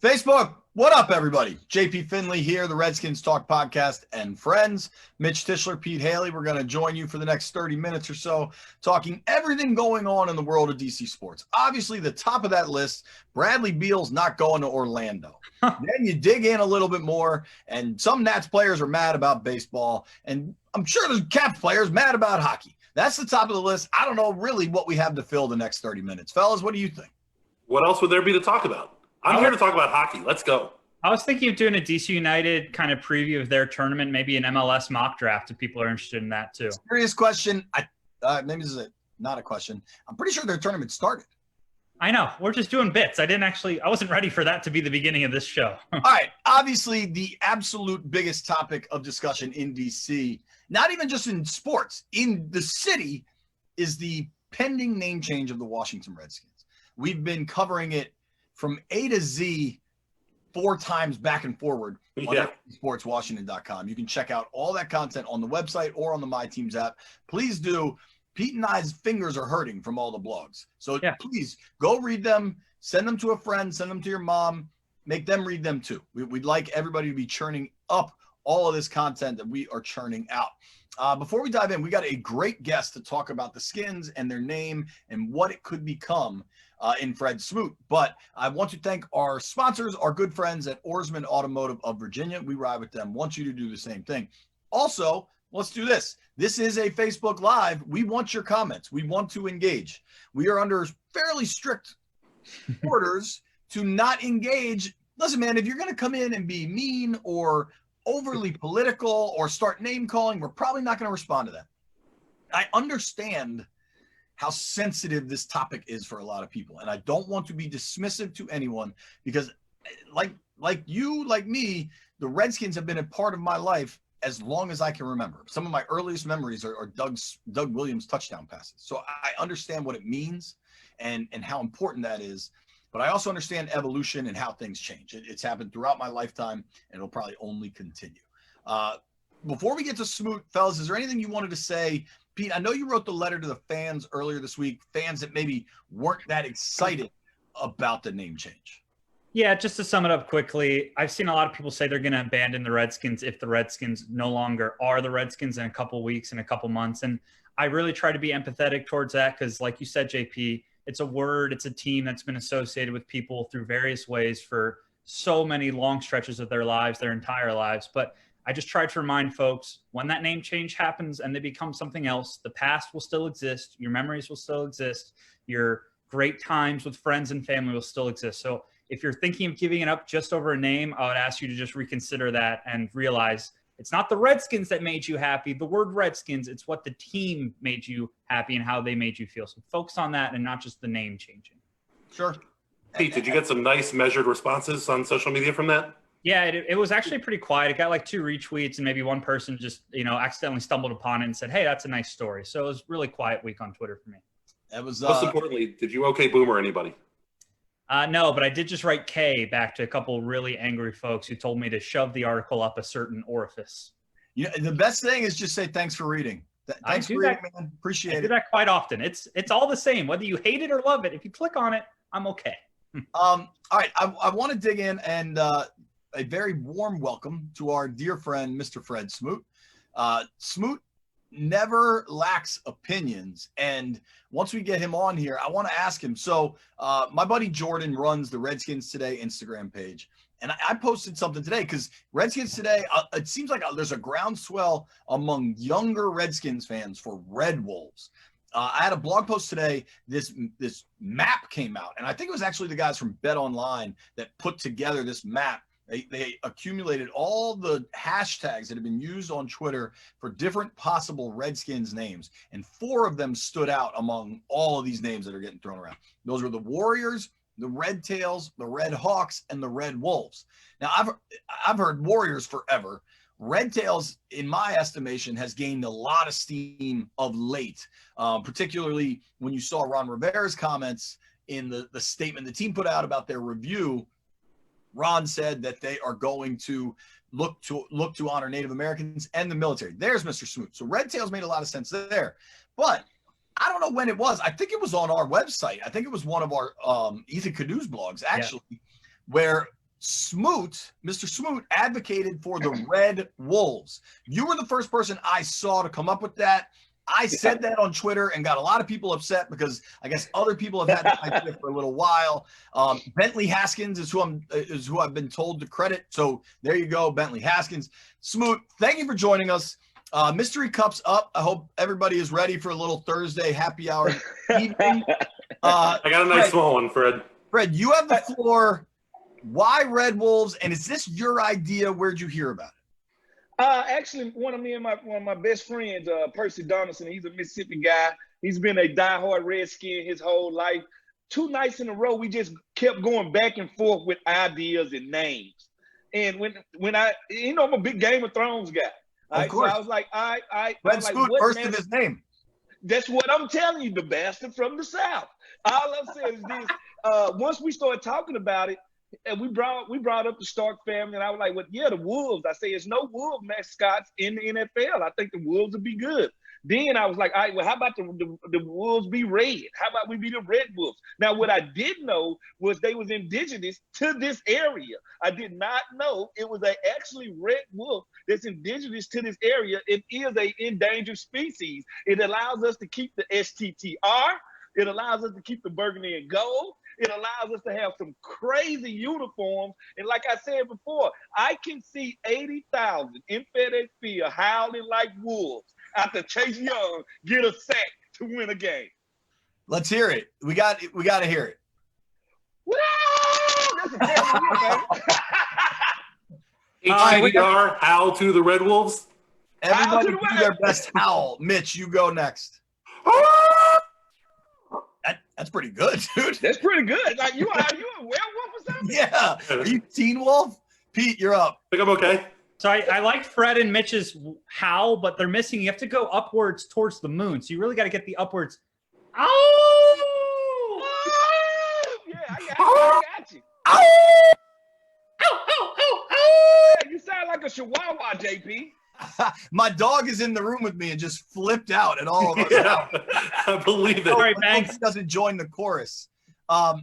Facebook, what up, everybody? JP Finlay here, the Redskins Talk Podcast and Friends. Mitch Tischler, Pete Hailey. We're going to join you for the next 30 minutes or so, talking everything going on in the world of DC sports. Obviously, the top of that list, Bradley Beal's not going to Orlando. Then you dig in a little bit more, and some Nats players are mad about baseball, and I'm sure there's Caps players mad about hockey. That's the top of the list. I don't know really what we have to fill the next 30 minutes. Fellas, what do you think? What else would there be to talk about? I'm here to talk about hockey. Let's go. I was thinking of doing a DC United kind of preview of their tournament, maybe an MLS mock draft if people are interested in that too. Serious question. Maybe this is not a question. I'm pretty sure their tournament started. I know. We're just doing bits. I wasn't ready for that to be the beginning of this show. All right. Obviously, the absolute biggest topic of discussion in DC, not even just in sports, in the city, is the pending name change of the Washington Redskins. We've been covering it from A to Z 4 times back and forward on sportswashington.com. You can check out all that content on the website or on the My Teams app. Please do. Pete and I's fingers are hurting from all the blogs. So Please go read them, send them to a friend, send them to your mom, make them read them too. We'd like everybody to be churning up all of this content that we are churning out. Before we dive in, we got a great guest to talk about the Skins and their name and what it could become in Fred Smoot. But I want to thank our sponsors, our good friends at Oarsman Automotive of Virginia. We ride with them. Want you to do the same thing. Also, let's do this. This is a Facebook Live. We want your comments. We want to engage. We are under fairly strict orders to not engage. Listen, man, if you're going to come in and be mean or overly political or start name calling, we're probably not going to respond to that. I understand how sensitive this topic is for a lot of people. And I don't want to be dismissive to anyone because like you, like me, the Redskins have been a part of my life as long as I can remember. Some of my earliest memories are Doug Williams touchdown passes. So I understand what it means and how important that is. But I also understand evolution and how things change. It's happened throughout my lifetime, and it'll probably only continue. Before we get to Smoot, fellas, is there anything you wanted to say? Pete, I know you wrote the letter to the fans earlier this week, fans that maybe weren't that excited about the name change. Yeah, just to sum it up quickly, I've seen a lot of people say they're going to abandon the Redskins if the Redskins no longer are the Redskins in a couple weeks, in a couple months. And I really try to be empathetic towards that because, like you said, JP, it's a word, it's a team that's been associated with people through various ways for so many long stretches of their lives, their entire lives. But I just try to remind folks when that name change happens and they become something else, the past will still exist. Your memories will still exist. Your great times with friends and family will still exist. So if you're thinking of giving it up just over a name, I would ask you to just reconsider that and realize it's not the Redskins that made you happy. The word Redskins, it's what the team made you happy and how they made you feel. So focus on that and not just the name changing. Sure. Pete, did you get some nice measured responses on social media from that? Yeah, it was actually pretty quiet. It got like 2 retweets and maybe one person just, accidentally stumbled upon it and said, hey, that's a nice story. So it was a really quiet week on Twitter for me. It was most importantly, did you okay Boomer anybody? No, but I did just write K back to a couple really angry folks who told me to shove the article up a certain orifice. The best thing is just say thanks for reading. Thanks for reading, man. Appreciate it. I do that quite often. It's all the same. Whether you hate it or love it, if you click on it, I'm okay. All right, I want to dig in and a very warm welcome to our dear friend, Mr. Fred Smoot. Smoot never lacks opinions, and once we get him on here, I want to ask him. So my buddy Jordan runs the Redskins Today Instagram page, and I posted something today because Redskins Today, it seems like there's a groundswell among younger Redskins fans for Red Wolves. I had a blog post today. This map came out, and I think it was actually the guys from Bet Online that put together this map. They accumulated all the hashtags that have been used on Twitter for different possible Redskins names, and 4 of them stood out among all of these names that are getting thrown around. Those were the Warriors, the Red Tails, the Red Hawks, and the Red Wolves. Now, I've heard Warriors forever. Red Tails, in my estimation, has gained a lot of steam of late, particularly when you saw Ron Rivera's comments in the statement the team put out about their review. Ron said that they are going to look to honor Native Americans and the military. There's Mr. Smoot. So Red Tails made a lot of sense there. But I don't know when it was. I think it was on our website. I think it was one of our Ethan Cadu's blogs, actually, where Smoot, Mr. Smoot, advocated for the Red Wolves. You were the first person I saw to come up with that. I said that on Twitter and got a lot of people upset because I guess other people have had that idea for a little while. Bentley Haskins is who I've been told to credit. So there you go, Bentley Haskins. Smoot, thank you for joining us. Mystery Cup's up. I hope everybody is ready for a little Thursday happy hour evening. I got a nice small one, Fred. Fred, you have the floor. Why Red Wolves? And is this your idea? Where'd you hear about it? Actually, one of my best friends, Percy Donaldson, he's a Mississippi guy. He's been a diehard Redskin his whole life. 2 nights in a row, we just kept going back and forth with ideas and names. And when I'm a big Game of Thrones guy. Of course. So I was like, Red Scoot, first of his name. That's what I'm telling you, the bastard from the South. All I'm saying is this: once we started talking about it, and we brought up the Stark family, and I was like, well, yeah, the Wolves. I say it's no Wolf mascots in the NFL. I think the Wolves would be good. Then I was like, all right, well, how about the Wolves be red? How about we be the Red Wolves? Now, what I did know was they was indigenous to this area. I did not know it was actually red wolf that's indigenous to this area. It is an endangered species. It allows us to keep the STTR. It allows us to keep the burgundy and gold. It allows us to have some crazy uniforms. And like I said before, I can see 80,000 in FedEx Field howling like wolves after Chase Young get a sack to win a game. Let's hear it. We got to hear it. Woo! That's a terrible HCDR, howl to the Red Wolves. Everybody do their best howl. Mitch, you go next. That's pretty good, dude. That's pretty good. Like you a werewolf or something? Yeah. Are you Teen Wolf? Pete, you're up. I think I'm okay. So I liked Fred and Mitch's howl, but they're missing. You have to go upwards towards the moon. So you really got to get the upwards. Oh! Yeah, I got you. Oh! You sound like a chihuahua, JP. My dog is in the room with me and just flipped out at all of us. Yeah, I believe it. All right, I hope thanks. he doesn't join the chorus. All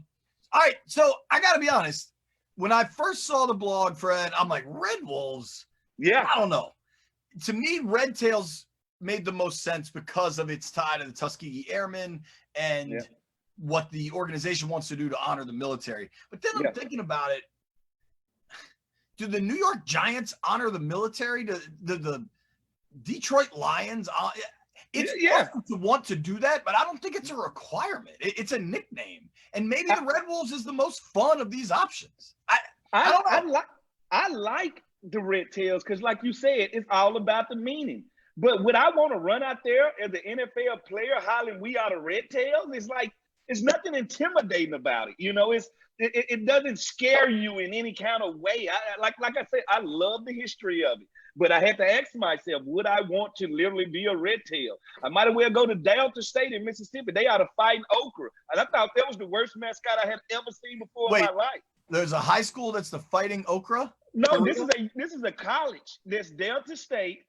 right, so I got to be honest. When I first saw the blog, Fred, I'm like, Red Wolves? Yeah. I don't know. To me, Red Tails made the most sense because of its tie to the Tuskegee Airmen and what the organization wants to do to honor the military. But then I'm thinking about it. Do the New York Giants honor the military? Do the Detroit Lions? It's awesome to want to do that, but I don't think it's a requirement. It's a nickname. And maybe the Red Wolves is the most fun of these options. I don't know. I like the Red Tails because, like you said, it's all about the meaning. But would I want to run out there as an NFL player hollering, "We are the Red Tails"? It's like, it's nothing intimidating about it. You know, it doesn't scare you in any kind of way. Like I said, I love the history of it. But I had to ask myself, would I want to literally be a Red Tail? I might as well go to Delta State in Mississippi. They are the Fighting Okra. And I thought that was the worst mascot I had ever seen before in my life. There's a high school that's the Fighting Okra? No, this is a college. That's Delta State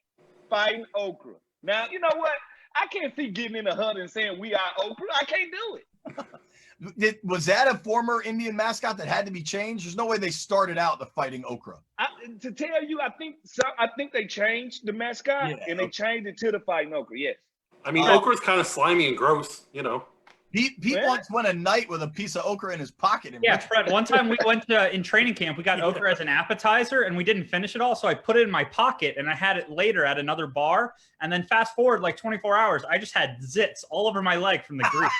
Fighting Okra. Now, you know what? I can't see getting in a hut and saying we are Okra. I can't do it. Was that a former Indian mascot that had to be changed? There's no way they started out the Fighting Okra. To tell you, I think they changed the mascot and they changed it to the Fighting Okra. Yes. I mean, okra's kind of slimy and gross, you know. Pete once went a night with a piece of okra in his pocket. Yeah, Fred, one time we went in training camp, we got okra as an appetizer and we didn't finish it all. So I put it in my pocket and I had it later at another bar. And then fast forward like 24 hours, I just had zits all over my leg from the grease.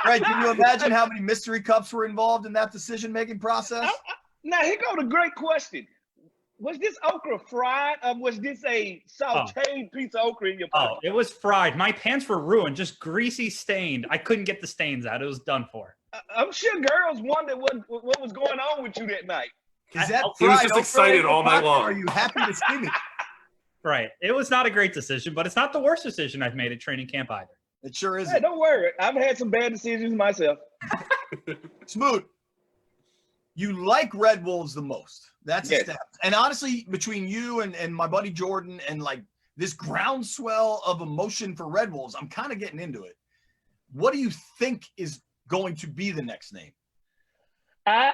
Fred, can you imagine how many mystery cups were involved in that decision-making process? Now, here goes a great question. Was this okra fried or was this a sauteed piece of okra in your pocket? Oh, it was fried. My pants were ruined, just greasy stained. I couldn't get the stains out. It was done for. I'm sure girls wondered what was going on with you that night. Is that he was just excited all night long. Are you happy to see me? Right. It was not a great decision, but it's not the worst decision I've made at training camp either. It sure isn't. Hey, don't worry. I've had some bad decisions myself. Smoot, you like Red Wolves the most. That's a step. And honestly, between you and my buddy Jordan and like this groundswell of emotion for Red Wolves, I'm kind of getting into it. What do you think is going to be the next name?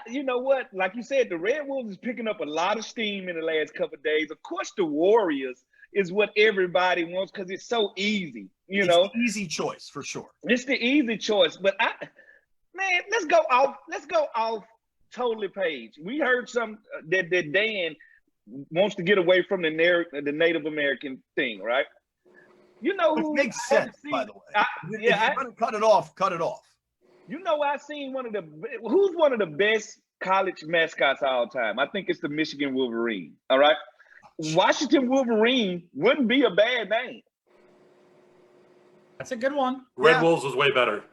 You know what? Like you said, the Red Wolves is picking up a lot of steam in the last couple of days. Of course, the Warriors is what everybody wants because it's so easy. It's the easy choice for sure. It's the easy choice. But man, let's go off totally page. We heard that Dan wants to get away from the Native American thing, right? You know who makes sense, by the way. If you're gonna cut it off. You know, I seen who's one of the best college mascots of all time. I think it's the Michigan Wolverine. All right, Washington Wolverine wouldn't be a bad name. That's a good one. Red Wolves was way better.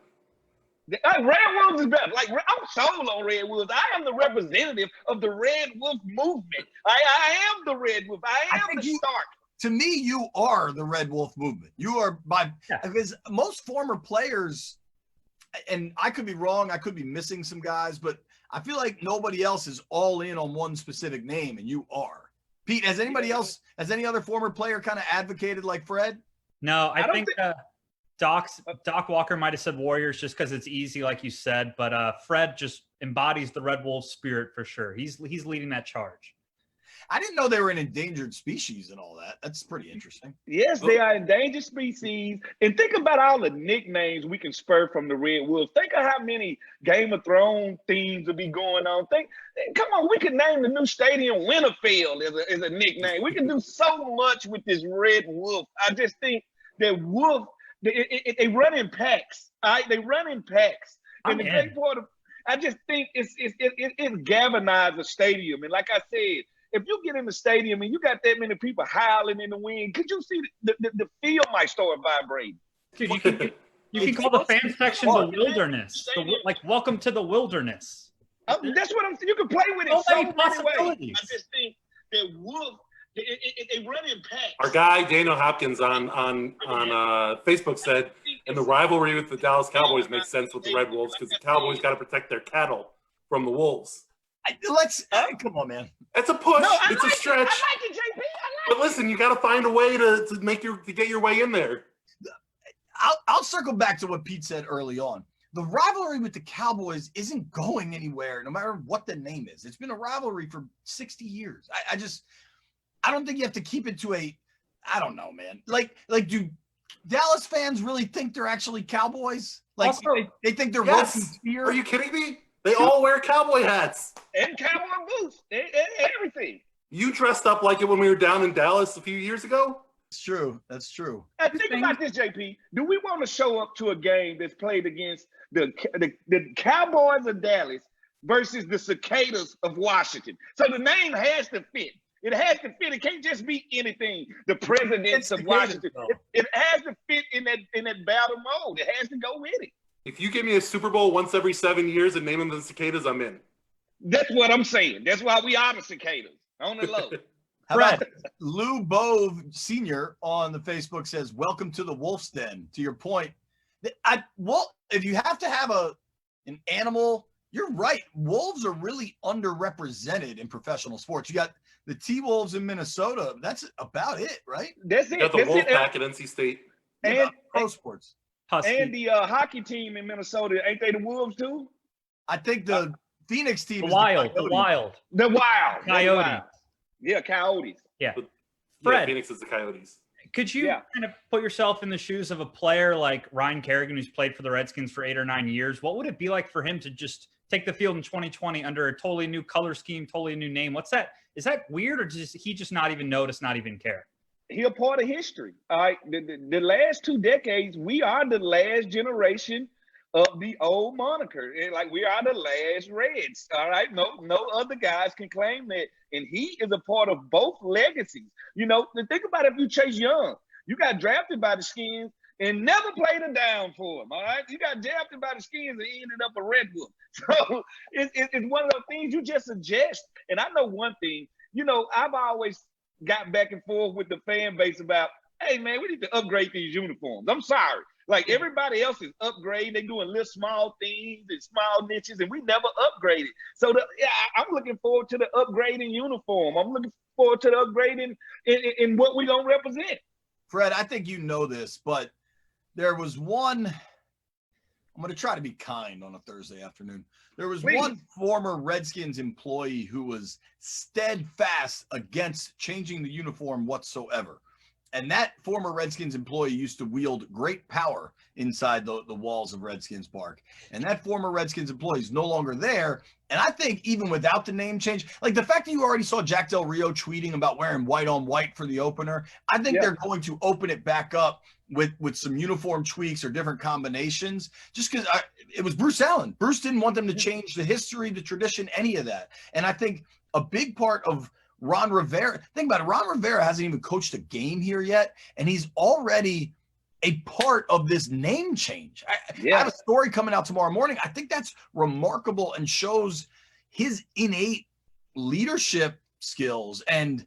Red Wolves is better. Like, I'm sold on Red Wolves. I am the representative of the Red Wolf movement. I am the Red Wolf. I am the Stark. To me, you are the Red Wolf movement. You are because most former players, and I could be wrong, I could be missing some guys, but I feel like nobody else is all in on one specific name, and you are. Pete, has any other former player kind of advocated like Fred? No, I think Doc Walker might have said Warriors just because it's easy, like you said, but Fred just embodies the Red Wolf spirit for sure. He's leading that charge. I didn't know they were an endangered species and all that. That's pretty interesting. Yes, they are endangered species. And think about all the nicknames we can spur from the Red Wolves. Think of how many Game of Thrones themes will be going on. Come on, we could name the new stadium Winterfell as a nickname. We can do so much with this Red Wolf. I just think that Wolf, they run in packs. All right, they run in packs. And the great part of, I just think it galvanizes the stadium. And like I said, if you get in the stadium and you got that many people howling in the wind, could you see the field might start vibrating? Dude, you can call the fan section the wilderness. Like, welcome to the wilderness. That's what I'm saying. You can play with it so many ways. I just think that Wolf, they run in packs. Our guy Daniel Hopkins on Facebook said, and the rivalry with the Dallas Cowboys makes sense with the Red Wolves because the Cowboys got to protect their cattle from the Wolves. Come on, man. It's a push. It's a stretch. I like it, JP. But listen, you got to find a way to get your way in there. I'll circle back to what Pete said early on. The rivalry with the Cowboys isn't going anywhere, no matter what the name is. It's been a rivalry for 60 years. I don't think you have to keep it to I don't know, man. Like, do Dallas fans really think they're actually Cowboys? Like, also, they think they're yes. Roasting Spear? Are you kidding me? They all wear cowboy hats. And cowboy boots. And everything. You dressed up like it when we were down in Dallas a few years ago? It's true. That's true. Now, think about this, JP. Do we want to show up to a game that's played against the Cowboys of Dallas versus the Cicadas of Washington? So the name has to fit. It has to fit. It can't just be anything. The presidents of Washington. It has to fit in that battle mode. It has to go with it. If you give me a Super Bowl once every 7 years and name them the Cicadas, I'm in. That's what I'm saying. That's why we are the Cicadas. On the low. How about Lou Bove Sr. on the Facebook says, welcome to the Wolf's Den. To your point, if you have to have an animal, you're right. Wolves are really underrepresented in professional sports. You got the T-Wolves in Minnesota. That's about it, right? That's it. You got the Wolfpack at NC State. And pro sports. Husky. And the hockey team in Minnesota, ain't they the Wolves too? I think the Phoenix team the is Wild. The Wild. Coyotes. Yeah, Coyotes. Yeah. Fred. Yeah, Phoenix is the Coyotes. Could you kind of put yourself in the shoes of a player like Ryan Kerrigan, who's played for the Redskins for 8 or 9 years? What would it be like for him to just take the field in 2020 under a totally new color scheme, totally new name? What's that? Is that weird, or does he just not even notice, not even care? He a part of history. All right. The last 2 decades, we are the last generation of the old moniker. And like, we are the last Reds. All right. No other guys can claim that. And he is a part of both legacies. You know, think about if you Chase Young, you got drafted by the Skins and never played a down for him. All right. You got drafted by the Skins and ended up a Red Wolf. So it's one of those things you just adjust. And I know one thing, you know, I've always got back and forth with the fan base about, hey, man, we need to upgrade these uniforms. I'm sorry. Like, everybody else is upgrading. They're doing little small things and small niches, and we never upgraded. So I'm looking forward to the upgrading uniform. I'm looking forward to the upgrading in what we're going to represent. Fred, I think you know this, but there was one I'm going to try to be kind on a Thursday afternoon. There was Please. one former Redskins employee who was steadfast against changing the uniform whatsoever. And that former Redskins employee used to wield great power inside the walls of Redskins Park. And that former Redskins employee is no longer there. And I think even without the name change, like the fact that you already saw Jack Del Rio tweeting about wearing white on white for the opener, I think they're going to open it back up with some uniform tweaks or different combinations, just because it was Bruce Allen. Bruce didn't want them to change the history, the tradition, any of that. And I think a big part of Ron Rivera, think about it, Ron Rivera hasn't even coached a game here yet, and he's already a part of this name change. I have a story coming out tomorrow morning. I think that's remarkable and shows his innate leadership skills. And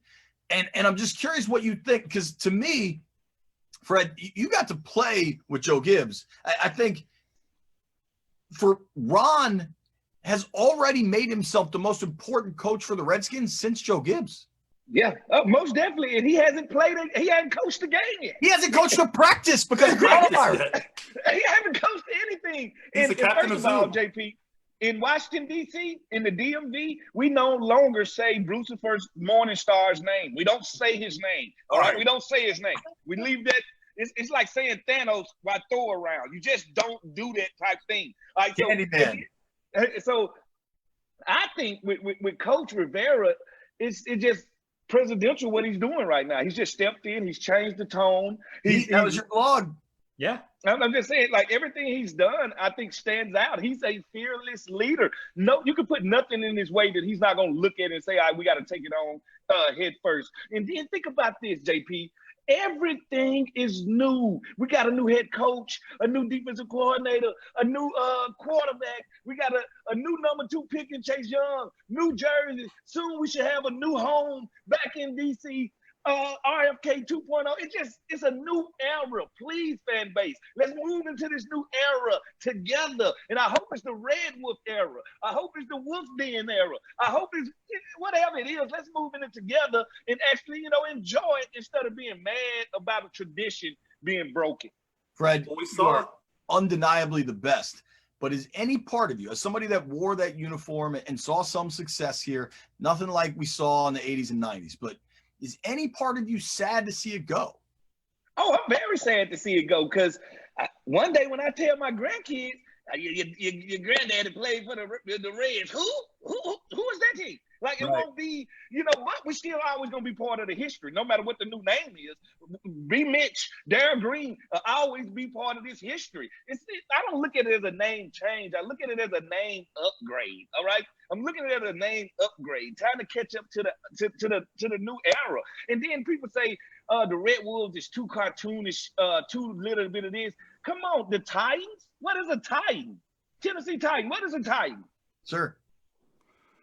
I'm just curious what you think, because to me, Fred, you got to play with Joe Gibbs. I think for Ron has already made himself the most important coach for the Redskins since Joe Gibbs. Yeah, most definitely. And he hasn't he hasn't coached a game yet. He hasn't coached a practice because of coronavirus. He hasn't coached anything. He's the captain of all, Zoom. JP, in Washington, D.C., in the DMV, we no longer say Bruce the First Morning Star's name. We don't say his name. All right? We don't say his name. We leave that. It's like saying Thanos while Thor around. You just don't do that type thing. All right, so I think with Coach Rivera, it's just presidential what he's doing right now. He's just stepped in. He's changed the tone. That was your blog. Yeah. I'm just saying, like, everything he's done, I think stands out. He's a fearless leader. No, you can put nothing in his way that he's not going to look at it and say, all right, we got to take it on head first. And then think about this, JP. Everything is new. We got a new head coach, a new defensive coordinator, a new quarterback. We got a new number 2 pick in Chase Young, New Jersey. Soon we should have a new home back in D.C., RFK 2.0. It's a new era. Please, fan base, let's move into this new era together. And I hope it's the Red Wolf era. I hope it's the Wolf Den era. I hope it's whatever it is. Let's move in it together and actually, enjoy it instead of being mad about a tradition being broken. Fred, Well, we you saw are undeniably the best. But is any part of you, as somebody that wore that uniform and saw some success here, nothing like we saw in the 80s and 90s, but is any part of you sad to see it go? Oh, I'm very sad to see it go, because one day when I tell my grandkids, your granddaddy played for the Reds, who is that team? Like, it won't be, but we're still always going to be part of the history, no matter what the new name is. B. Mitch, Darryl Green, always be part of this history. I don't look at it as a name change. I look at it as a name upgrade, all right? I'm looking at it as a name upgrade, trying to catch up to the new era. And then people say the Red Wolves is too cartoonish, too little bit of this. Come on, the Titans? What is a Titan? Tennessee Titan, what is a Titan? Sure.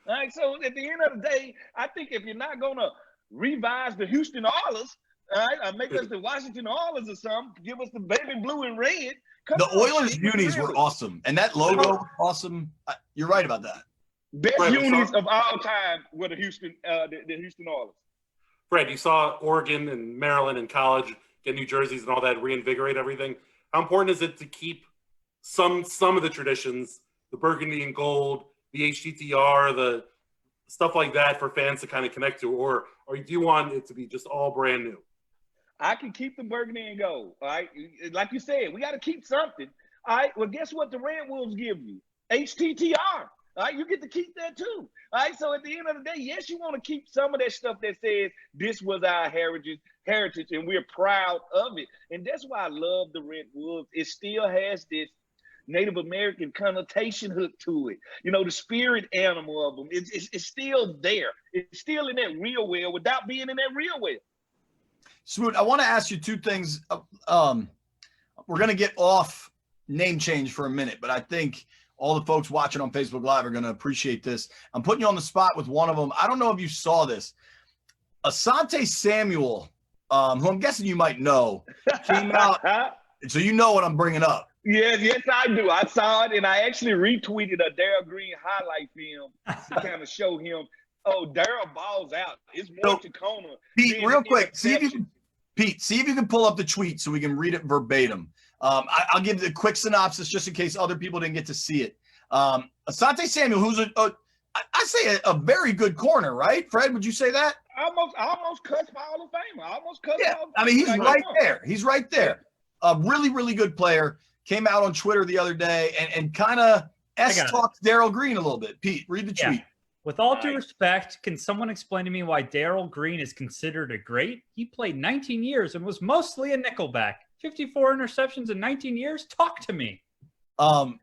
All right, so at the end of the day, I think if you're not going to revise the Houston Oilers, all right, or make us the Washington Oilers or something, give us the baby blue and red. The Oilers unis were awesome, and that logo was awesome. You're right about that. Best unis of all time were the Houston Oilers. Fred, you saw Oregon and Maryland in college get New Jerseys and all that, reinvigorate everything. How important is it to keep some of the traditions, the burgundy and gold, the HTTR, the stuff like that for fans to kind of connect to, or do you want it to be just all brand new? I can keep the burgundy and gold, all right? Like you said, we got to keep something, all right? Well, guess what the Red Wolves give you? HTTR, all right? You get to keep that too, all right? So at the end of the day, yes, you want to keep some of that stuff that says this was our heritage, and we're proud of it. And that's why I love the Red Wolves. It still has this Native American connotation hook to it. The spirit animal of them. It's still there. It's still in that real well without being in that real well. Smoot, I want to ask you two things. We're going to get off name change for a minute, but I think all the folks watching on Facebook Live are going to appreciate this. I'm putting you on the spot with one of them. I don't know if you saw this. Asante Samuel, who I'm guessing you might know, came out. So you know what I'm bringing up. Yes, I do. I saw it, and I actually retweeted a Darryl Green highlight film to kind of show him, Darryl balls out. It's more Tacoma. Pete, real quick, see if you can pull up the tweet so we can read it verbatim. I'll give the quick synopsis just in case other people didn't get to see it. Asante Samuel, who's I say a very good corner, right? Fred, would you say that? Almost cuts for Hall of Famer. Almost cuts. Yeah, Hall of Famer. I mean, he's right there. He's right there. A really, really good player. Came out on Twitter the other day and kind of talked Darryl Green a little bit. Pete, read the tweet. With all due respect, can someone explain to me why Darryl Green is considered a great? He played 19 years and was mostly a nickelback. 54 interceptions in 19 years? Talk to me. Fred,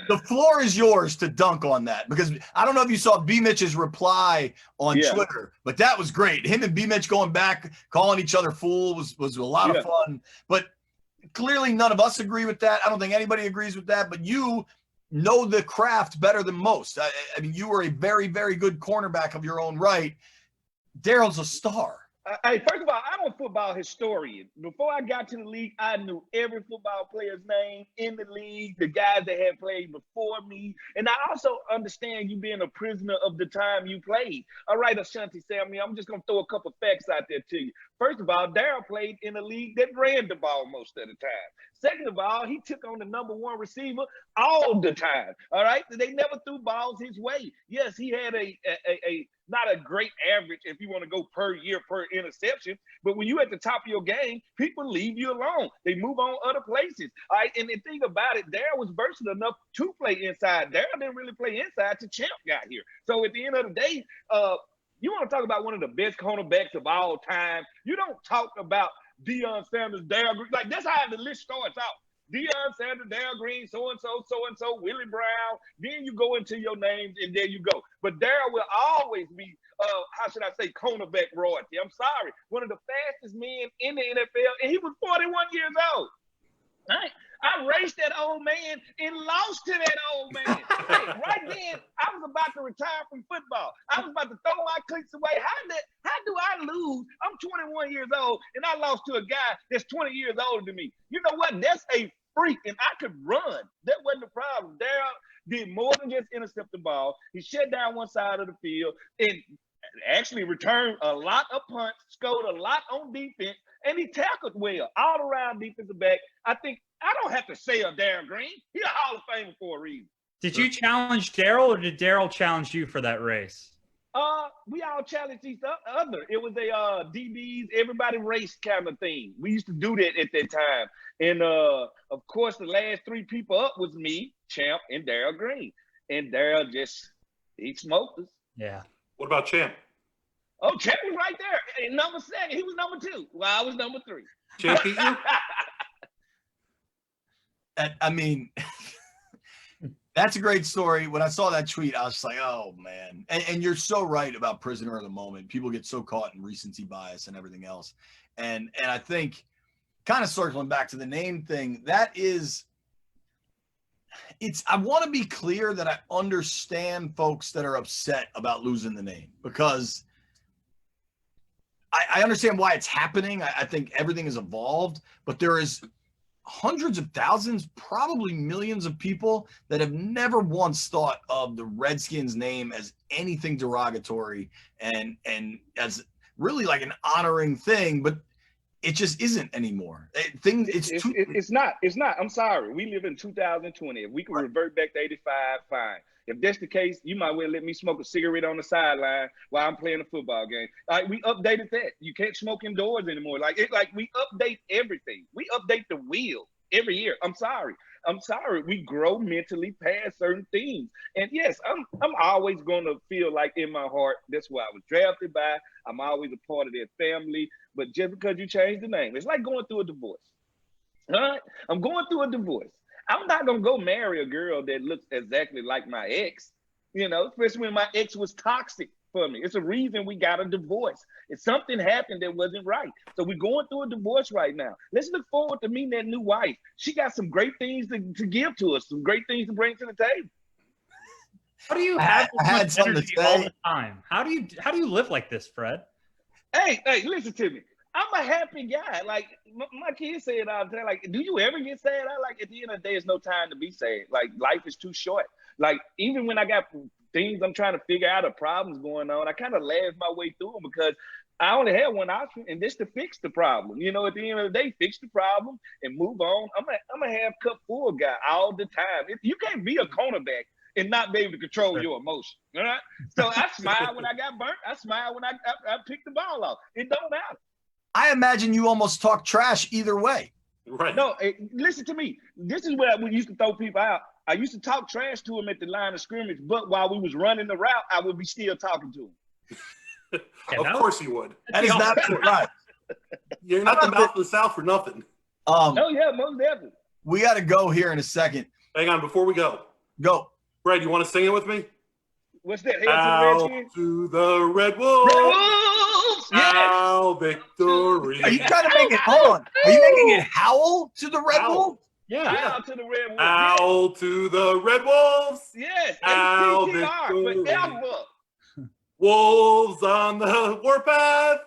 the floor is yours to dunk on that, because I don't know if you saw B. Mitch's reply on Twitter, but that was great. Him and B. Mitch going back, calling each other fool was a lot of fun. But clearly none of us agree with that. I don't think anybody agrees with that, but you know the craft better than most. I mean, you were a very, very good cornerback of your own right. Darryl's a star. Hey, first of all, I'm a football historian. Before I got to the league, I knew every football player's name in the league, the guys that had played before me. And I also understand you being a prisoner of the time you played. All right, Ashanti Samuel, I'm just going to throw a couple facts out there to you. First of all, Darryl played in a league that ran the ball most of the time. Second of all, he took on the number one receiver all the time. All right, they never threw balls his way. Yes, he had a not a great average if you want to go per year per interception, but when you at the top of your game, people leave you alone. They move on other places. All right, and the thing about it, Darryl was versatile enough to play inside. Darryl didn't really play inside till Champ got here. So at the end of the day, you want to talk about one of the best cornerbacks of all time. You don't talk about Deion Sanders, Darryl Green. Like, that's how the list starts out. Deion Sanders, Darryl Green, so-and-so, Willie Brown. Then you go into your names, and there you go. But Darryl will always be, how should I say, cornerback royalty. I'm sorry. One of the fastest men in the NFL, and he was 41 years old. All right? I raced that old man and lost to that old man. Hey, right then, I was about to retire from football. I was about to throw my cleats away. How do I lose? I'm 21 years old, and I lost to a guy that's 20 years older than me. You know what? That's a freak, and I could run. That wasn't the problem. Darryl did more than just intercept the ball. He shut down one side of the field and actually returned a lot of punts, scored a lot on defense, and he tackled well. All around defensive back. I think I don't have to say a Darryl Green. He's a Hall of Famer for a reason. Did you challenge Darryl, or did Darryl challenge you for that race? We all challenged each other. It was a DBs, everybody race kind of thing. We used to do that at that time. And of course, the last three people up was me, Champ, and Darryl Green. And Darryl he smoked us. Yeah. What about Champ? Oh, Champ was right there. And number 7, he was number 2. Well, I was number 3. Champ beat you? I mean, that's a great story. When I saw that tweet, I was just like, oh, man. And you're so right about prisoner of the moment. People get so caught in recency bias and everything else. And I think, kind of circling back to the name thing, I want to be clear that I understand folks that are upset about losing the name, because I understand why it's happening. I think everything has evolved, but there is hundreds of thousands, probably millions of people that have never once thought of the Redskins name as anything derogatory and as really like an honoring thing, but it just isn't anymore. It's not. I'm sorry. We live in 2020. If we can revert back to 85, fine. If that's the case, you might well let me smoke a cigarette on the sideline while I'm playing a football game. We updated that. You can't smoke indoors anymore. We update everything. We update the wheel every year. I'm sorry. We grow mentally past certain things. And yes, I'm always going to feel like in my heart, that's where I was drafted by. I'm always a part of their family. But just because you change the name, it's like going through a divorce. All right? I'm going through a divorce. I'm not going to go marry a girl that looks exactly like my ex, especially when my ex was toxic for me. It's a reason we got a divorce. If something happened that wasn't right. So we're going through a divorce right now. Let's look forward to meeting that new wife. She got some great things to give to us, some great things to bring to the table. How do you have this much energy all the time? How do you live like this, Fred? Hey, listen to me. I'm a happy guy. Like my kids say it all the time. Like, do you ever get sad? At the end of the day, it's no time to be sad. Like, life is too short. Like, even when I got things I'm trying to figure out or problems going on, I kind of laugh my way through them, because I only had one option, and this to fix the problem. You know, at the end of the day, fix the problem and move on. I'm a half cup full guy all the time. You can't be a cornerback and not be able to control your emotion. All right. So I smiled when I got burnt. I smiled when I picked the ball off. It don't matter. I imagine you almost talk trash either way. Right. No, listen to me. This is where we used to throw people out. I used to talk trash to them at the line of scrimmage, but while we was running the route, I would be still talking to them. Of course you would. That is not right. You're not the mouth of the South for nothing. Oh yeah, most definitely. We got to go here in a second. Hang on, before we go. Go. Brad, you want to sing it with me? What's that? Hail to the Red Wolves. Red Wolves! Yes! Hail victory. Are you trying to make it, hold on. Are you making it howl to the Red Howl. Bull? Yeah. Hail to the Red Wolves. Hail to the Red Wolves. Yes. Hail HTTR victory. forever. Wolves on the warpath.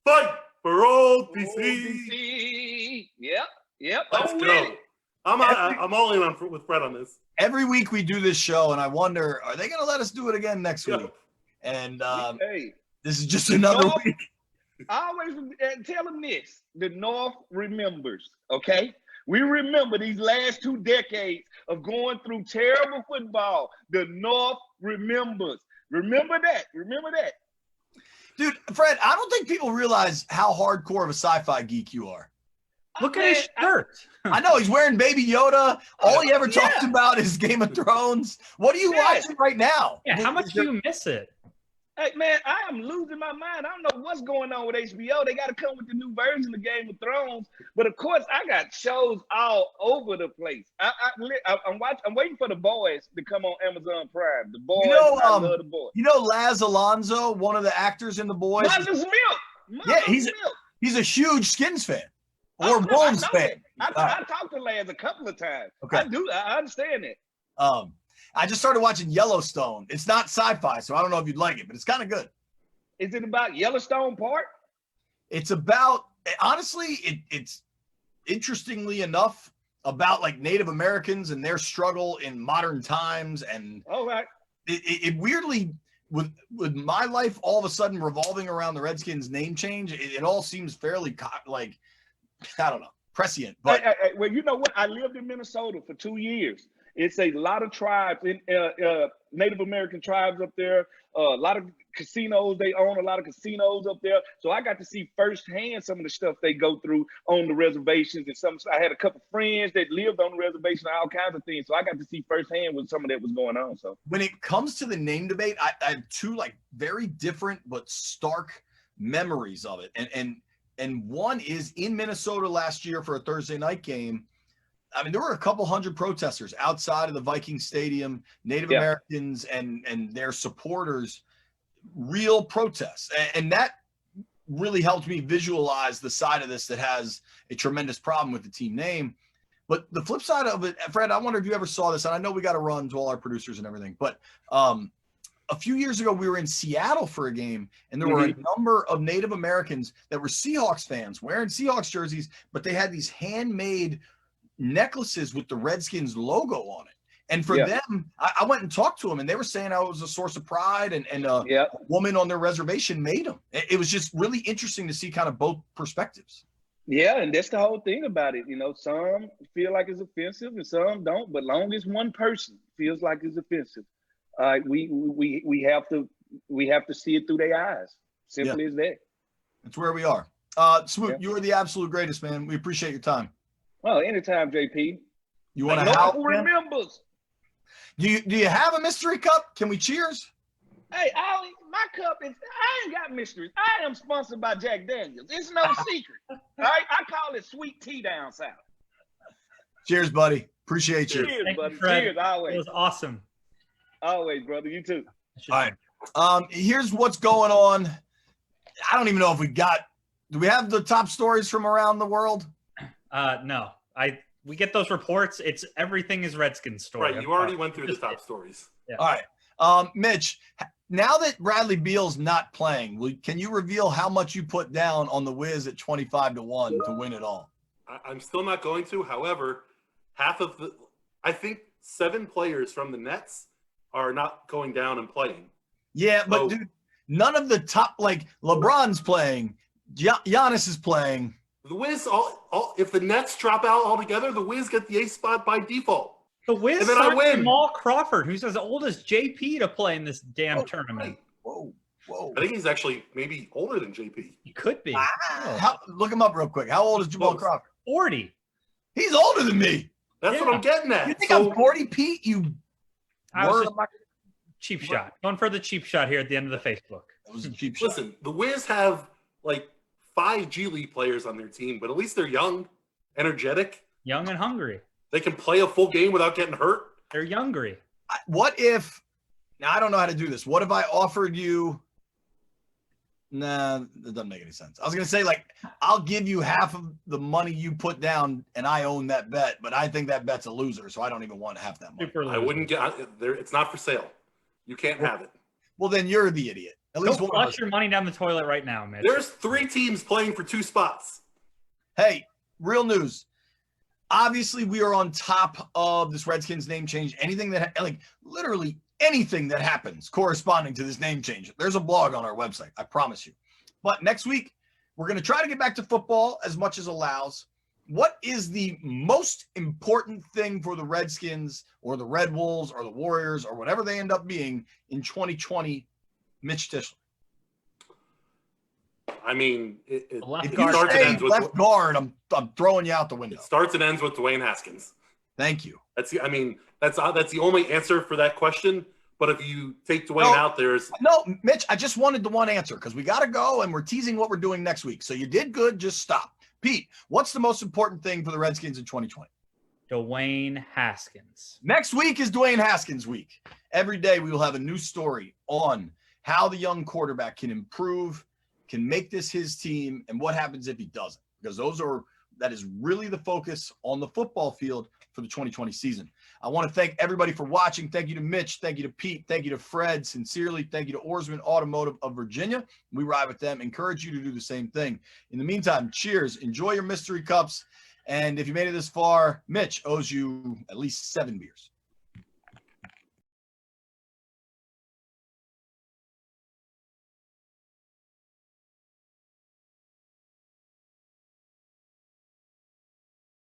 Fight for old BC. DC. Yep. Let's I'm go. with it. I'm all in on with Fred on this. Every week we do this show, and I wonder, are they going to let us do it again next week? And Hey, this is just another North- week. I always tell them this. The North remembers, okay? We remember these last 2 decades of going through terrible football. The North remembers. Remember that. Dude, Fred, I don't think people realize how hardcore of a sci-fi geek you are. Look at his shirt. I know he's wearing Baby Yoda. All he ever Yeah. talks about is Game of Thrones. What are you Yes. watching right now? Yeah, how much do you miss it? Hey, man, I am losing my mind. I don't know what's going on with HBO. They got to come with the new version of Game of Thrones. But, of course, I got shows all over the place. I'm waiting for The Boys to come on Amazon Prime. The Boys, I love The Boys. You know Laz Alonso, one of the actors in The Boys? Mother's Milk. Yeah, he's a huge Skins fan or Wolves fan. I talked to Laz a couple of times. Okay. I understand that. I just started watching Yellowstone. It's not sci-fi, so I don't know if you'd like it, but it's kind of good. Is it about Yellowstone Park? It's about, honestly, it's interestingly enough about like Native Americans and their struggle in modern times. And All right. it weirdly, with my life all of a sudden revolving around the Redskins name change, it all seems fairly like, I don't know, prescient. But Well, you know what? I lived in Minnesota for 2 years. It's a lot of tribes, Native American tribes up there. A lot of casinos, they own a lot of casinos up there. So I got to see firsthand some of the stuff they go through on the reservations. And I had a couple friends that lived on the reservation, all kinds of things. So I got to see firsthand when some of that was going on. So when it comes to the name debate, I have two like very different but stark memories of it. And one is in Minnesota last year for a Thursday night game. I mean, there were a couple hundred protesters outside of the Viking Stadium, Native Americans and their supporters, real protests. And that really helped me visualize the side of this that has a tremendous problem with the team name. But the flip side of it, Fred, I wonder if you ever saw this, and I know we got to run to all our producers and everything, but a few years ago, we were in Seattle for a game, and there were a number of Native Americans that were Seahawks fans wearing Seahawks jerseys, but they had these handmade necklaces with the Redskins logo on it. And for them, I went and talked to them, and they were saying how it was a source of pride, and a woman on their reservation made them. It was just really interesting to see kind of both perspectives. Yeah, and that's the whole thing about it. You know, some feel like it's offensive and some don't, but long as one person feels like it's offensive, we have to see it through their eyes. Simply as that. That's where we are. Smoot, you are the absolute greatest, man. We appreciate your time. Well, anytime, JP. You want to North help? remembers. Do you have a mystery cup? Can we cheers? Hey, my cup is, I ain't got mysteries. I am sponsored by Jack Daniels. It's no secret. All right? I call it sweet tea down south. Cheers, buddy. Appreciate you. Cheers, Thank buddy. you, Fred. Cheers, always. It was awesome. Always, brother. You too. All right. Here's what's going on. I don't even know if do we have the top stories from around the world? No. We get those reports. It's everything is Redskins story. Right. You already went through the top stories. Yeah. All right. Mitch, now that Bradley Beal's not playing, can you reveal how much you put down on the Wiz at 25-1 to win it all? I'm still not going to. However, I think 7 players from the Nets are not going down and playing. Yeah, but dude, None of the top, like LeBron's playing, Giannis is playing. The Wiz, if the Nets drop out altogether, the Wiz get the 8th spot by default. The Wiz And then I signed win. Jamal Crawford, who's as old as JP, to play in this damn tournament. Whoa. I think he's actually maybe older than JP. He could be. Look him up real quick. How old is Jamal Crawford? 40. He's older than me. That's what I'm getting at. You think I'm 40, Pete? I was just cheap shot. Going for the cheap shot here at the end of the Facebook. That was a cheap shot. Listen, the Wiz have like 5 G League players on their team, but at least they're young, energetic. Young and hungry. They can play a full game without getting hurt. They're youngry. What if, now I don't know how to do this. What if I offered you, nah, that doesn't make any sense. I was going to say, like, I'll give you half of the money you put down and I own that bet, but I think that bet's a loser, so I don't even want half that money. I wouldn't get there. It's not for sale. You can't have it. Well, then you're the idiot. At least Go one of flush us. your money down the toilet right now, Mitch. There's 3 teams playing for 2 spots. Hey, real news. Obviously, we are on top of this Redskins name change. Anything that, like, literally anything that happens corresponding to this name change, there's a blog on our website. I promise you. But next week, we're going to try to get back to football as much as allows. What is the most important thing for the Redskins or the Red Wolves or the Warriors or whatever they end up being in 2020, Mitch Tischler? I mean, If you say left guard, I'm throwing you out the window. It starts and ends with Dwayne Haskins. Thank you. That's the only answer for that question. But if you take Dwayne out, no, Mitch. I just wanted the one answer because we got to go and we're teasing what we're doing next week. So you did good. Just stop. Pete, what's the most important thing for the Redskins in 2020? Dwayne Haskins. Next week is Dwayne Haskins week. Every day we will have a new story on how the young quarterback can improve, can make this his team, and what happens if he doesn't. Because that is really the focus on the football field for the 2020 season. I want to thank everybody for watching. Thank you to Mitch. Thank you to Pete. Thank you to Fred. Sincerely, thank you to Oarsman Automotive of Virginia. We ride with them. Encourage you to do the same thing. In the meantime, cheers. Enjoy your mystery cups. And if you made it this far, Mitch owes you at least 7 beers.